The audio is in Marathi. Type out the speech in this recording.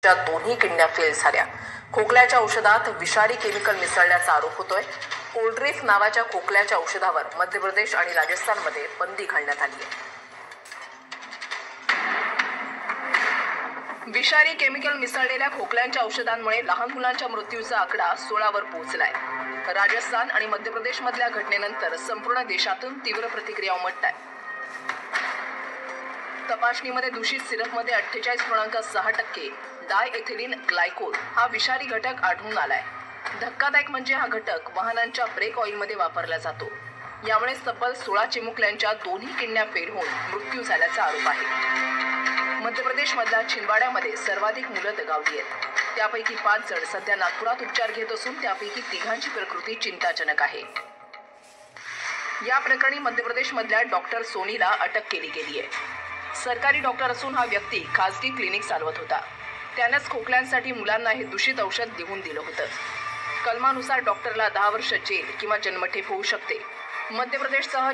च्या दोन्ही किडन्या फेल झाल्या। खोकल्याच्या औषधात विषारी केमिकल मिसळल्याचा आरोप होतोय। कोल्ड्रिफ नावाच्या खोकल्याच्या औषधावर मध्य प्रदेश आणि राजस्थानमध्ये बंदी घालण्यात आली आहे। विषारी केमिकल मिसळलेल्या खोकल्यांच्या औषधांमुळे लहान मुलांच्या मृत्यूचा आकडा 16 वर पोहोचलाय। राजस्थान आणि मध्य प्रदेश मधल्या घटनेनंतर संपूर्ण देशातून तीव्र प्रतिक्रिया उमटतायत। तपासणीमध्ये दूषित सिरपमध्ये 48.6% डायएथिलीन ग्लायकोल हा विषारी घटक आढळून आलाय। धक्कादायक म्हणजे हा घटक वाहनांच्या ब्रेक ऑइलमध्ये वापरला जातो। यामुळे तब्बल 16 चिमुकल्यांच्या दोन्ही किडन्या फेल होऊन मृत्यू झाल्याचा आरोप आहे। मध्य प्रदेशमधल्या छिंदवाड्यामध्ये सर्वाधिक मुलं दगावली आहेत। त्यापैकी 5 जण सध्या नागपुरात उपचार घेत असून त्यापैकी 3घांची प्रकृती चिंताजनक आहे। या प्रकरणी मध्य प्रदेशमधल्या डॉक्टर सोनीला अटक केली गेली आहे। सरकारी डॉक्टर असून हा व्यक्ती खासगी क्लिनिक चालवत होता। त्यानंच खोकल्यांसाठी मुलांना हे दूषित औषध देऊन दिलं होतं। कलमानुसार डॉक्टरला 10 वर्ष जेल किंवा जन्मठेप होऊ शकते। मध्य प्रदेशसह